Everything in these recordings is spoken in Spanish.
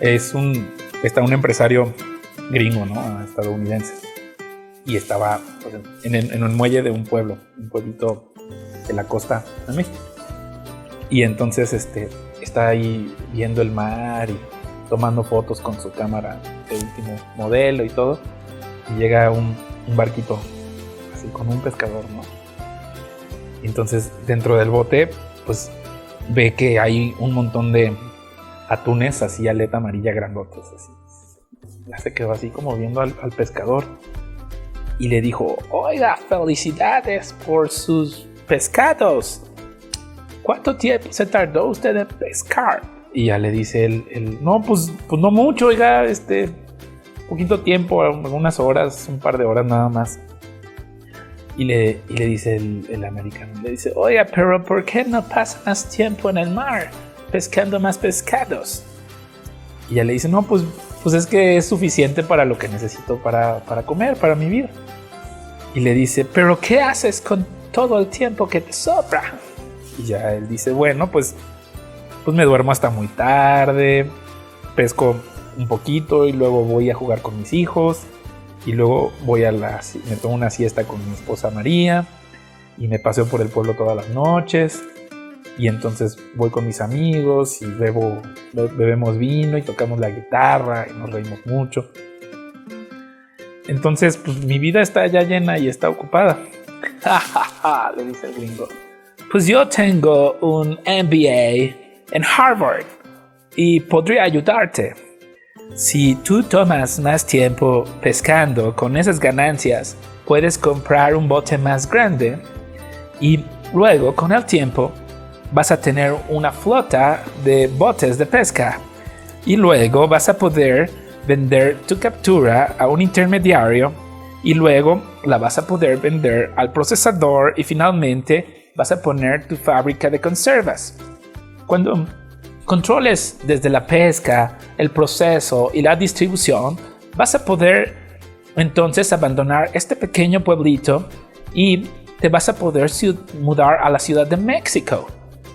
Está un empresario gringo, ¿no? Estadounidense. Y estaba pues, en un muelle de un pueblito de la costa de México. Y entonces está ahí viendo el mar y tomando fotos con su cámara de último modelo y todo. Y llega un barquito así con un pescador, ¿no? Y entonces dentro del bote pues ve que hay un montón de atunes así, aleta amarilla, grandotes así. Ya se quedó así como viendo al pescador y le dijo: oiga, felicidades por sus pescados. ¿Cuánto tiempo se tardó usted en pescar? Y ya le dice él no, pues no mucho, oiga, poquito tiempo, algunas horas, un par de horas nada más. Y le dice el americano, le dice: oiga, pero ¿por qué no pasa más tiempo en el mar pescando más pescados? Y ya le dice: no, pues es que es suficiente para lo que necesito para comer, para mi vida. Y le dice: ¿pero qué haces con todo el tiempo que te sobra? Y ya él dice: bueno, pues me duermo hasta muy tarde, pesco un poquito y luego voy a jugar con mis hijos y luego me tomo una siesta con mi esposa María y me paseo por el pueblo todas las noches y entonces voy con mis amigos y bebemos vino y tocamos la guitarra y nos reímos mucho. Entonces pues mi vida está ya llena y está ocupada. Le dice el gringo: pues yo tengo un MBA en Harvard y podría ayudarte. Si tú tomas más tiempo pescando, con esas ganancias puedes comprar un bote más grande y luego con el tiempo vas a tener una flota de botes de pesca y luego vas a poder vender tu captura a un intermediario y luego la vas a poder vender al procesador y finalmente vas a poner tu fábrica de conservas. Cuando controles desde la pesca, el proceso y la distribución, vas a poder entonces abandonar este pequeño pueblito y te vas a poder mudar a la Ciudad de México.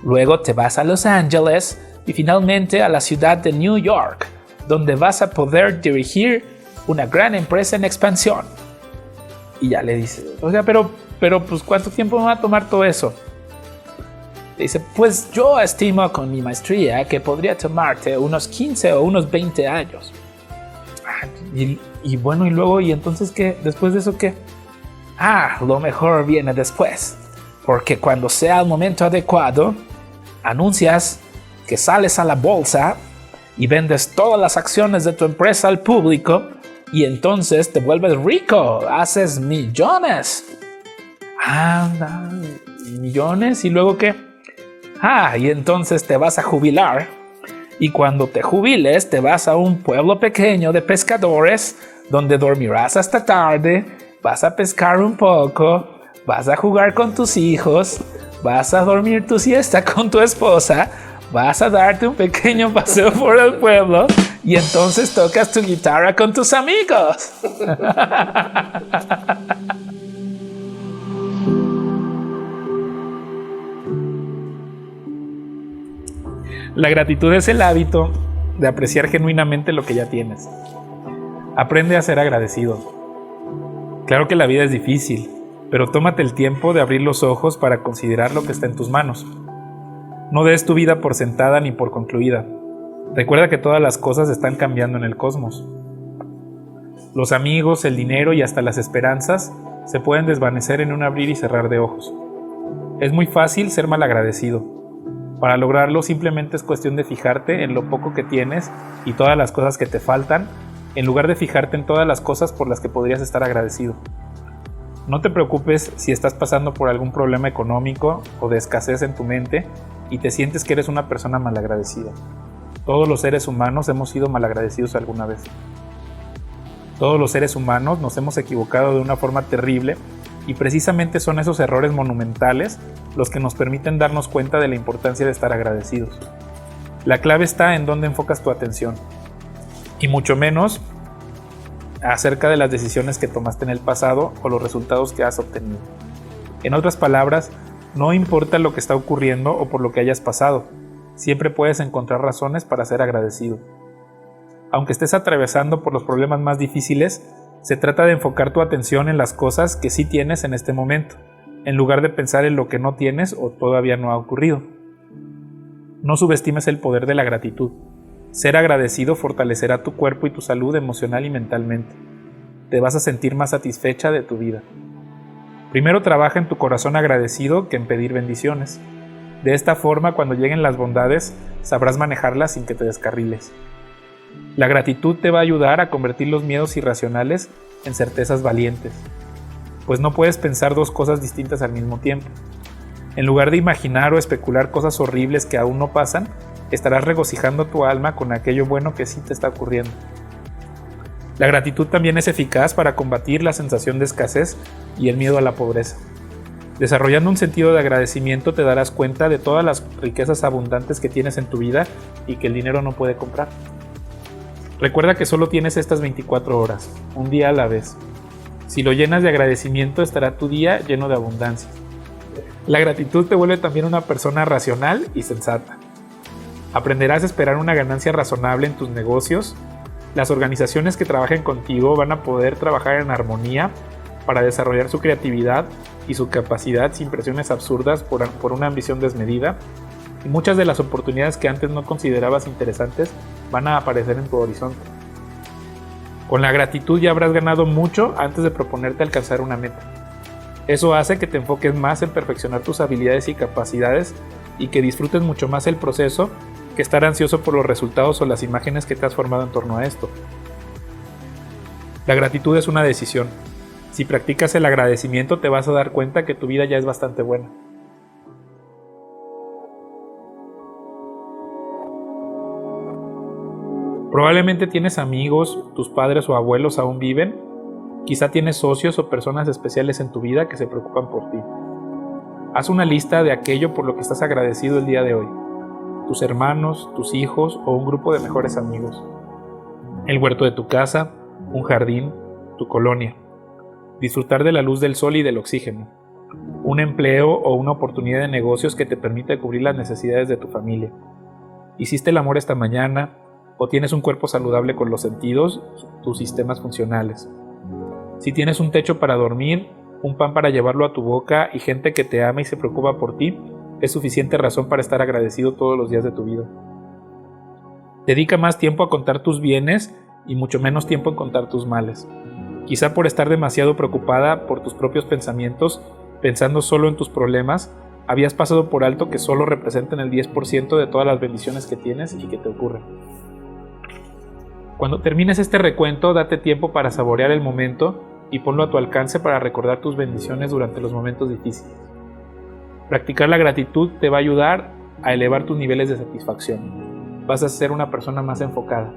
Luego te vas a Los Ángeles y finalmente a la ciudad de New York, donde vas a poder dirigir una gran empresa en expansión. Y ya le dice: oiga, pero pues ¿cuánto tiempo me va a tomar todo eso? Le dice: pues yo estimo con mi maestría que podría tomarte unos 15 o unos 20 años. Y bueno, y luego, ¿y entonces qué? ¿Después de eso qué? Lo mejor viene después. Porque cuando sea el momento adecuado, anuncias que sales a la bolsa y vendes todas las acciones de tu empresa al público y entonces te vuelves rico, haces millones. ¿Millones? ¿Y luego qué? Y entonces te vas a jubilar y cuando te jubiles te vas a un pueblo pequeño de pescadores donde dormirás hasta tarde, vas a pescar un poco, vas a jugar con tus hijos, vas a dormir tu siesta con tu esposa, vas a darte un pequeño paseo por el pueblo y entonces tocas tu guitarra con tus amigos. La gratitud es el hábito de apreciar genuinamente lo que ya tienes. Aprende a ser agradecido. Claro que la vida es difícil, pero tómate el tiempo de abrir los ojos para considerar lo que está en tus manos. No des tu vida por sentada ni por concluida. Recuerda que todas las cosas están cambiando en el cosmos. Los amigos, el dinero y hasta las esperanzas se pueden desvanecer en un abrir y cerrar de ojos. Es muy fácil ser malagradecido. Para lograrlo simplemente es cuestión de fijarte en lo poco que tienes y todas las cosas que te faltan, en lugar de fijarte en todas las cosas por las que podrías estar agradecido. No te preocupes si estás pasando por algún problema económico o de escasez en tu mente y te sientes que eres una persona malagradecida. Todos los seres humanos hemos sido malagradecidos alguna vez. Todos los seres humanos nos hemos equivocado de una forma terrible y precisamente son esos errores monumentales los que nos permiten darnos cuenta de la importancia de estar agradecidos. La clave está en dónde enfocas tu atención y mucho menos acerca de las decisiones que tomaste en el pasado o los resultados que has obtenido. En otras palabras, no importa lo que está ocurriendo o por lo que hayas pasado, siempre puedes encontrar razones para ser agradecido. Aunque estés atravesando por los problemas más difíciles, se trata de enfocar tu atención en las cosas que sí tienes en este momento, en lugar de pensar en lo que no tienes o todavía no ha ocurrido. No subestimes el poder de la gratitud. Ser agradecido fortalecerá tu cuerpo y tu salud emocional y mentalmente. Te vas a sentir más satisfecha de tu vida. Primero trabaja en tu corazón agradecido que en pedir bendiciones. De esta forma, cuando lleguen las bondades, sabrás manejarlas sin que te descarriles. La gratitud te va a ayudar a convertir los miedos irracionales en certezas valientes, pues no puedes pensar dos cosas distintas al mismo tiempo. En lugar de imaginar o especular cosas horribles que aún no pasan, estarás regocijando tu alma con aquello bueno que sí te está ocurriendo. La gratitud también es eficaz para combatir la sensación de escasez y el miedo a la pobreza. Desarrollando un sentido de agradecimiento te darás cuenta de todas las riquezas abundantes que tienes en tu vida y que el dinero no puede comprar. Recuerda que solo tienes estas 24 horas, un día a la vez. Si lo llenas de agradecimiento, estará tu día lleno de abundancia. La gratitud te vuelve también una persona racional y sensata. Aprenderás a esperar una ganancia razonable en tus negocios. Las organizaciones que trabajen contigo van a poder trabajar en armonía para desarrollar su creatividad y su capacidad sin presiones absurdas por una ambición desmedida. Y muchas de las oportunidades que antes no considerabas interesantes van a aparecer en tu horizonte. Con la gratitud ya habrás ganado mucho antes de proponerte alcanzar una meta. Eso hace que te enfoques más en perfeccionar tus habilidades y capacidades y que disfrutes mucho más el proceso que estar ansioso por los resultados o las imágenes que te has formado en torno a esto. La gratitud es una decisión. Si practicas el agradecimiento te vas a dar cuenta que tu vida ya es bastante buena. Probablemente tienes amigos, tus padres o abuelos aún viven, quizá tienes socios o personas especiales en tu vida que se preocupan por ti. Haz una lista de aquello por lo que estás agradecido el día de hoy. Tus hermanos, tus hijos o un grupo de mejores amigos. El huerto de tu casa, un jardín, tu colonia. Disfrutar de la luz del sol y del oxígeno. Un empleo o una oportunidad de negocios que te permita cubrir las necesidades de tu familia. Hiciste el amor esta mañana, o tienes un cuerpo saludable con los sentidos, tus sistemas funcionales. Si tienes un techo para dormir, un pan para llevarlo a tu boca y gente que te ama y se preocupa por ti, es suficiente razón para estar agradecido todos los días de tu vida. Dedica más tiempo a contar tus bienes y mucho menos tiempo en contar tus males. Quizá por estar demasiado preocupada por tus propios pensamientos, pensando solo en tus problemas, habías pasado por alto que solo representan el 10% de todas las bendiciones que tienes y que te ocurren. Cuando termines este recuento, date tiempo para saborear el momento y ponlo a tu alcance para recordar tus bendiciones durante los momentos difíciles. Practicar la gratitud te va a ayudar a elevar tus niveles de satisfacción. Vas a ser una persona más enfocada.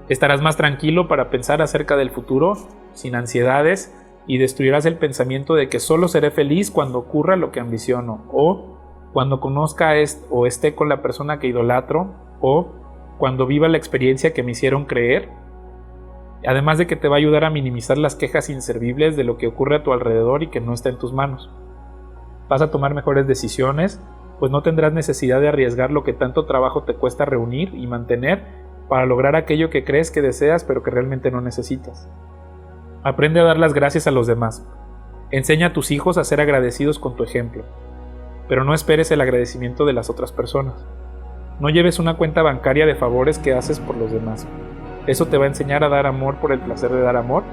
Estarás más tranquilo para pensar acerca del futuro, sin ansiedades, y destruirás el pensamiento de que solo seré feliz cuando ocurra lo que ambiciono, o cuando conozca o esté con la persona que idolatro, o cuando viva la experiencia que me hicieron creer. Además de que te va a ayudar a minimizar las quejas inservibles de lo que ocurre a tu alrededor y que no está en tus manos. Vas a tomar mejores decisiones, pues no tendrás necesidad de arriesgar lo que tanto trabajo te cuesta reunir y mantener para lograr aquello que crees que deseas pero que realmente no necesitas. Aprende a dar las gracias a los demás. Enseña a tus hijos a ser agradecidos con tu ejemplo, pero no esperes el agradecimiento de las otras personas. No lleves una cuenta bancaria de favores que haces por los demás. Eso te va a enseñar a dar amor por el placer de dar amor,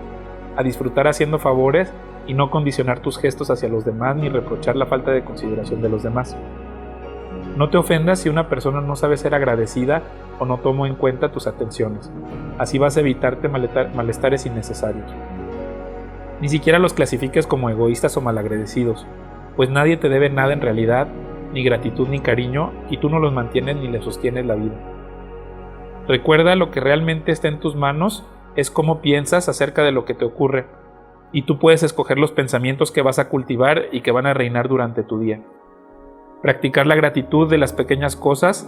a disfrutar haciendo favores y no condicionar tus gestos hacia los demás ni reprochar la falta de consideración de los demás. No te ofendas si una persona no sabe ser agradecida o no tomó en cuenta tus atenciones. Así vas a evitarte malestares innecesarios. Ni siquiera los clasifiques como egoístas o malagradecidos, pues nadie te debe nada en realidad, ni gratitud ni cariño, y tú no los mantienes ni les sostienes la vida. Recuerda, lo que realmente está en tus manos es cómo piensas acerca de lo que te ocurre, y tú puedes escoger los pensamientos que vas a cultivar y que van a reinar durante tu día. Practicar la gratitud de las pequeñas cosas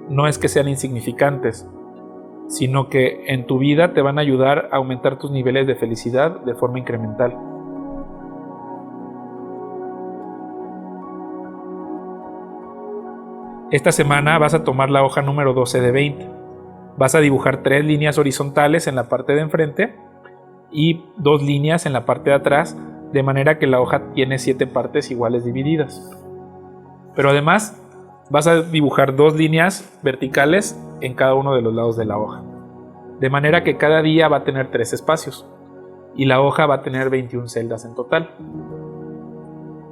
no es que sean insignificantes, sino que en tu vida te van a ayudar a aumentar tus niveles de felicidad de forma incremental. Esta semana vas a tomar la hoja número 12 de 20. Vas a dibujar 3 líneas horizontales en la parte de enfrente y 2 líneas en la parte de atrás, de manera que la hoja tiene 7 partes iguales divididas. Pero además vas a dibujar 2 líneas verticales en cada uno de los lados de la hoja, de manera que cada día va a tener 3 espacios y la hoja va a tener 21 celdas en total.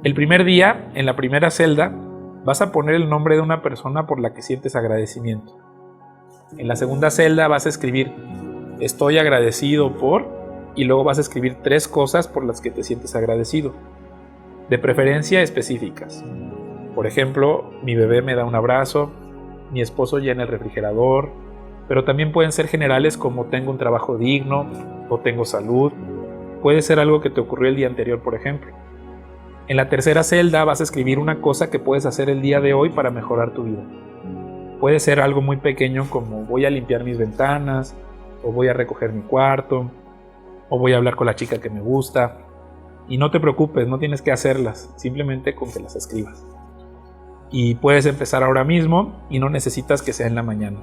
El primer día, en la primera celda, vas a poner el nombre de una persona por la que sientes agradecimiento. En la segunda celda vas a escribir estoy agradecido por, y luego vas a escribir 3 cosas por las que te sientes agradecido, de preferencia específicas. Por ejemplo, mi bebé me da un abrazo, mi esposo llena el refrigerador, pero también pueden ser generales como tengo un trabajo digno o tengo salud. Puede ser algo que te ocurrió el día anterior, por ejemplo. En la tercera celda vas a escribir una cosa que puedes hacer el día de hoy para mejorar tu vida. Puede ser algo muy pequeño como voy a limpiar mis ventanas, o voy a recoger mi cuarto, o voy a hablar con la chica que me gusta. Y no te preocupes, no tienes que hacerlas, simplemente con que las escribas. Y puedes empezar ahora mismo y no necesitas que sea en la mañana.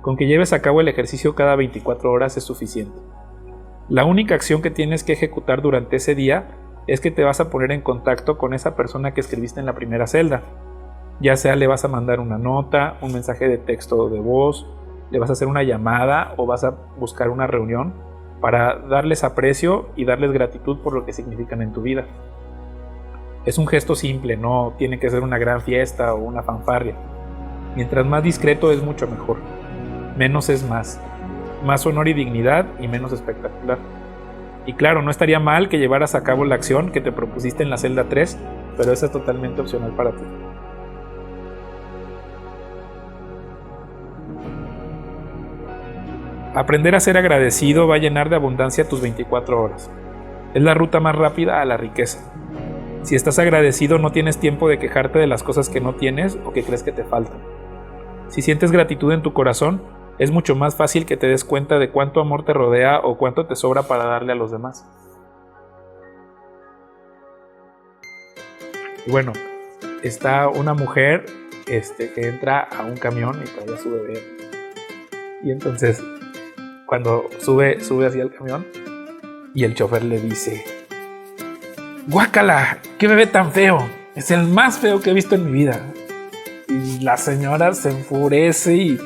Con que lleves a cabo el ejercicio cada 24 horas es suficiente. La única acción que tienes que ejecutar durante ese día es que te vas a poner en contacto con esa persona que escribiste en la primera celda. Ya sea le vas a mandar una nota, un mensaje de texto o de voz, le vas a hacer una llamada o vas a buscar una reunión para darles aprecio y darles gratitud por lo que significan en tu vida. Es un gesto simple, no tiene que ser una gran fiesta o una fanfarria. Mientras más discreto es mucho mejor. Menos es más. Más honor y dignidad y menos espectacular. Y claro, no estaría mal que llevaras a cabo la acción que te propusiste en la celda 3, pero esa es totalmente opcional para ti. Aprender a ser agradecido va a llenar de abundancia tus 24 horas. Es la ruta más rápida a la riqueza. Si estás agradecido, no tienes tiempo de quejarte de las cosas que no tienes o que crees que te faltan. Si sientes gratitud en tu corazón, es mucho más fácil que te des cuenta de cuánto amor te rodea o cuánto te sobra para darle a los demás. Y bueno, está una mujer que entra a un camión y trae a su bebé. Y entonces, cuando sube hacia el camión, y el chofer le dice: ¡guácala! ¡Qué bebé tan feo! Es el más feo que he visto en mi vida. Y la señora se enfurece y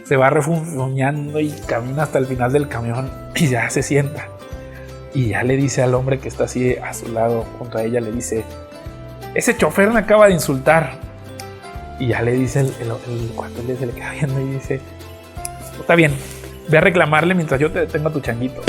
se va refunfuñando y camina hasta el final del camión y ya se sienta. Y ya le dice al hombre que está así a su lado, junto a ella, le dice: ese chofer me acaba de insultar. Y ya le dice el cuate, se le queda viendo y dice: está bien, ve a reclamarle mientras yo te detengo a tu changuito.